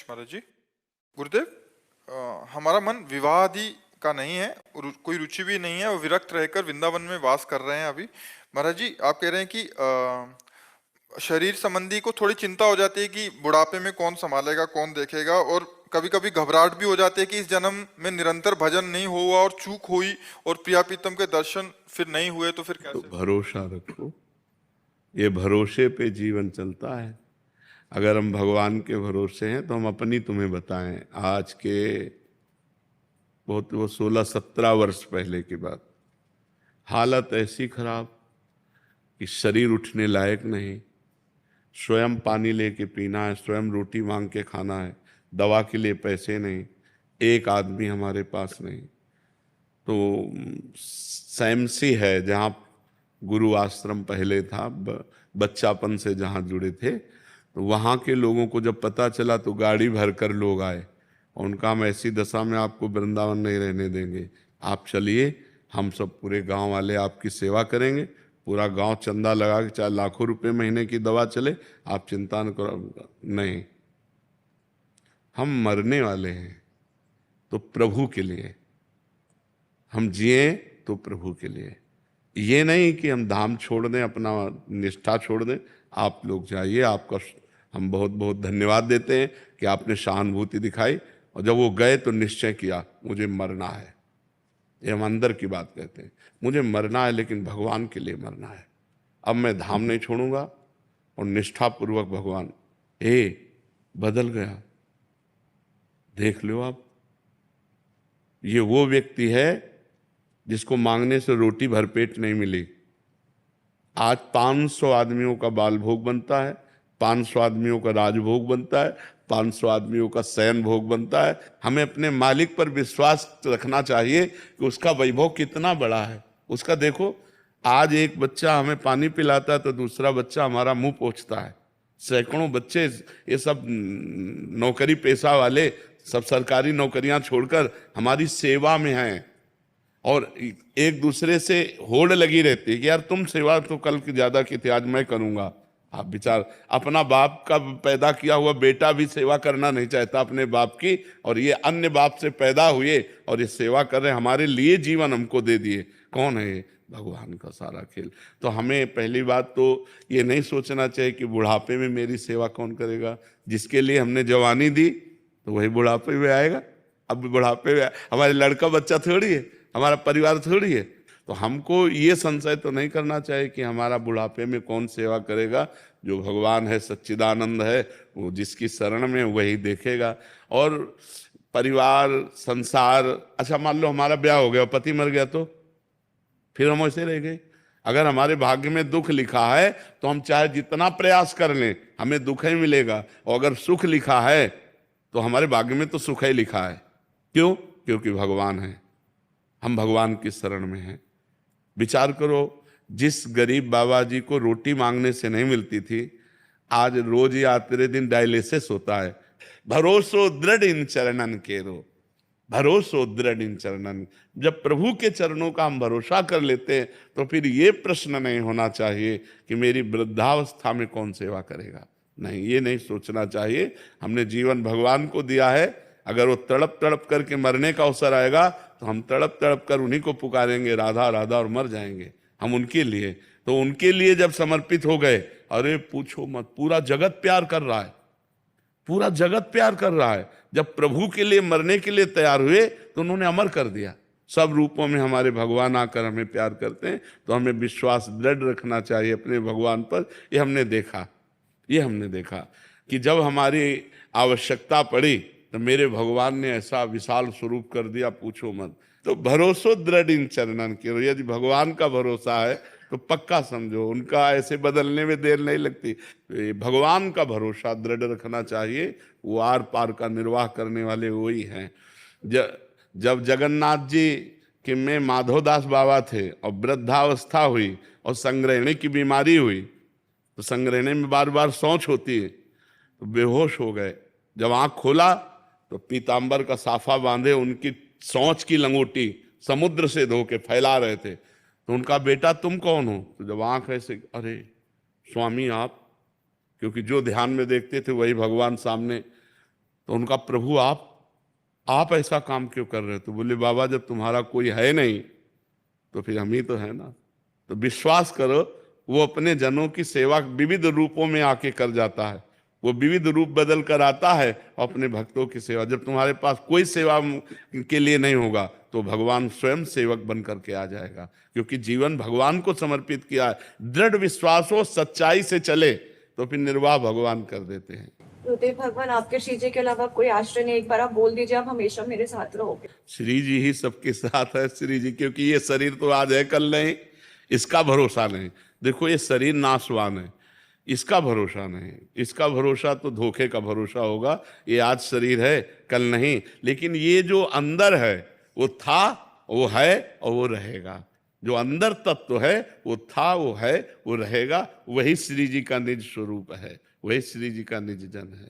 Much महाराज जी। गुरुदेव, हमारा मन विवाह आदि का नहीं है, कोई रुचि भी नहीं है और विरक्त रहकर वृंदावन में वास कर रहे हैं अभी। महाराज जी, आप कह रहे हैं कि शरीर संबंधी को थोड़ी चिंता हो जाती है कि बुढ़ापे में कौन संभालेगा, कौन देखेगा, और कभी कभी घबराहट भी हो जाती है कि इस जन्म में निरंतर भजन नहीं हुआ और चूक हुई और प्रिया प्रीतम के दर्शन फिर नहीं हुए तो फिर तो कैसे? भरोसा रखो, ये भरोसे पे जीवन चलता है। अगर हम भगवान के भरोसे हैं तो हम अपनी तुम्हें बताएं, आज के बहुत वो 16-17 वर्ष पहले की बात, हालत ऐसी खराब कि शरीर उठने लायक नहीं, स्वयं पानी लेके पीना है, स्वयं रोटी मांग के खाना है, दवा के लिए पैसे नहीं, एक आदमी हमारे पास नहीं। तो सैमसी है जहाँ गुरु आश्रम पहले था, बच्चापन से जहाँ जुड़े थे, तो वहाँ के लोगों को जब पता चला तो गाड़ी भर कर लोग आए और उनका हम ऐसी दशा में आपको वृंदावन नहीं रहने देंगे, आप चलिए, हम सब पूरे गांव वाले आपकी सेवा करेंगे, पूरा गांव चंदा लगा के चाहे लाखों रुपए महीने की दवा चले, आप चिंता न करो। नहीं, हम मरने वाले हैं तो प्रभु के लिए, हम जिए तो प्रभु के लिए। ये नहीं कि हम धाम छोड़ दें, अपना निष्ठा छोड़ दें। आप लोग जाइए, आपका हम बहुत बहुत धन्यवाद देते हैं कि आपने सहानुभूति दिखाई, और जब वो गए तो निश्चय किया मुझे मरना है। ये हम अंदर की बात कहते हैं, मुझे मरना है लेकिन भगवान के लिए मरना है। अब मैं धाम नहीं छोड़ूंगा, और निष्ठापूर्वक भगवान बदल गया। देख लो आप, ये वो व्यक्ति है जिसको मांगने से रोटी भरपेट नहीं मिली। आज 500 आदमियों का बाल भोग बनता है, 500 आदमियों का राजभोग बनता है, 500 आदमियों का शयन भोग बनता है। हमें अपने मालिक पर विश्वास रखना चाहिए कि उसका वैभव कितना बड़ा है। उसका देखो, आज एक बच्चा हमें पानी पिलाता है तो दूसरा बच्चा हमारा मुंह पोंछता है। सैकड़ों बच्चे, ये सब नौकरी पेशा वाले, सब सरकारी नौकरियां छोड़कर हमारी सेवा में हैं, और एक दूसरे से होड़ लगी रहती है कि यार तुम सेवा तो कल की ज्यादा की थी, आज मैं करूंगा। आप विचार, अपना बाप का पैदा किया हुआ बेटा भी सेवा करना नहीं चाहता अपने बाप की, और ये अन्य बाप से पैदा हुए और ये सेवा कर रहे, हमारे लिए जीवन हमको दे दिए। कौन है ये? भगवान का सारा खेल। तो हमें पहली बात तो ये नहीं सोचना चाहिए कि बुढ़ापे में मेरी सेवा कौन करेगा। जिसके लिए हमने जवानी दी तो वही बुढ़ापे में आएगा। अब बुढ़ापे में हमारे लड़का बच्चा थोड़ी है, हमारा परिवार थोड़ी है। तो हमको ये संशय तो नहीं करना चाहिए कि हमारा बुढ़ापे में कौन सेवा करेगा। जो भगवान है, सच्चिदानंद है, वो जिसकी शरण में वही देखेगा। और परिवार, संसार, अच्छा मान लो हमारा ब्याह हो गया, पति मर गया, तो फिर हम ऐसे रह गए। अगर हमारे भाग्य में दुख लिखा है तो हम चाहे जितना प्रयास कर लें हमें दुख ही मिलेगा, और अगर सुख लिखा है तो हमारे भाग्य में तो सुख ही लिखा है। क्यों? क्योंकि भगवान है, हम भगवान की शरण में हैं। विचार करो, जिस गरीब बाबा जी को रोटी मांगने से नहीं मिलती थी, आज रोज या तेरे दिन डायलिसिस होता है। भरोसो दृढ़ इन चरणन केरो, भरोसो दृढ़ इन चरणन। जब प्रभु के चरणों का हम भरोसा कर लेते हैं तो फिर ये प्रश्न नहीं होना चाहिए कि मेरी वृद्धावस्था में कौन सेवा करेगा। नहीं, ये नहीं सोचना चाहिए। हमने जीवन भगवान को दिया है, अगर वो तड़प तड़प करके मरने का अवसर आएगा तो हम तड़प तड़प कर उन्हीं को पुकारेंगे, राधा राधा, और मर जाएंगे हम उनके लिए। तो उनके लिए जब समर्पित हो गए, अरे पूछो मत, पूरा जगत प्यार कर रहा है, पूरा जगत प्यार कर रहा है। जब प्रभु के लिए मरने के लिए तैयार हुए तो उन्होंने अमर कर दिया। सब रूपों में हमारे भगवान आकर हमें प्यार करते हैं, तो हमें विश्वास दृढ़ रखना चाहिए अपने भगवान पर। ये हमने देखा कि जब हमारी आवश्यकता पड़ी तो मेरे भगवान ने ऐसा विशाल स्वरूप कर दिया, पूछो मत। तो भरोसो दृढ़ इन चरणन के, यदि भगवान का भरोसा है तो पक्का समझो उनका ऐसे बदलने में देर नहीं लगती। भगवान का भरोसा दृढ़ रखना चाहिए, वो आर पार का निर्वाह करने वाले वही हैं। जब जगन्नाथ जी के में माधवदास बाबा थे और वृद्धावस्था हुई और संग्रहणी की बीमारी हुई, तो संग्रहणी में बार बार शौच होती है, तो बेहोश हो गए। जब आंख खोला तो पीतांबर का साफा बांधे उनकी शौच की लंगोटी समुद्र से धो के फैला रहे थे। तो उनका बेटा तुम कौन हो? तो जब आंख ऐसे, अरे स्वामी आप, क्योंकि जो ध्यान में देखते थे वही भगवान सामने। तो उनका प्रभु आप ऐसा काम क्यों कर रहे हो? तो बोले बाबा जब तुम्हारा कोई है नहीं तो फिर हम ही तो है ना। तो विश्वास करो, वो अपने जनों की सेवा विविध रूपों में आके कर जाता है। वो विविध रूप बदल कर आता है और अपने भक्तों की सेवा। जब तुम्हारे पास कोई सेवा के लिए नहीं होगा तो भगवान स्वयं सेवक बन करके आ जाएगा, क्योंकि जीवन भगवान को समर्पित किया है। दृढ़ विश्वास हो, सच्चाई से चले तो फिर निर्वाह भगवान कर देते हैं। गुरुदेव भगवान आपके श्री जी के अलावा कोई आश्रय नहीं, एक बार आप बोल दीजिए आप हमेशा मेरे साथ रहोगे। श्री जी ही सबके साथ है, श्री जी, क्योंकि ये शरीर तो आज है कल नहीं, इसका भरोसा नहीं। देखो ये शरीर नाशवान है, इसका भरोसा नहीं, इसका भरोसा तो धोखे का भरोसा होगा। ये आज शरीर है कल नहीं, लेकिन ये जो अंदर है वो था, वो है और वो रहेगा। जो अंदर तत्व है वो था, वो है, वो रहेगा। वही श्री जी का निज स्वरूप है, वही श्री जी का निज जन है।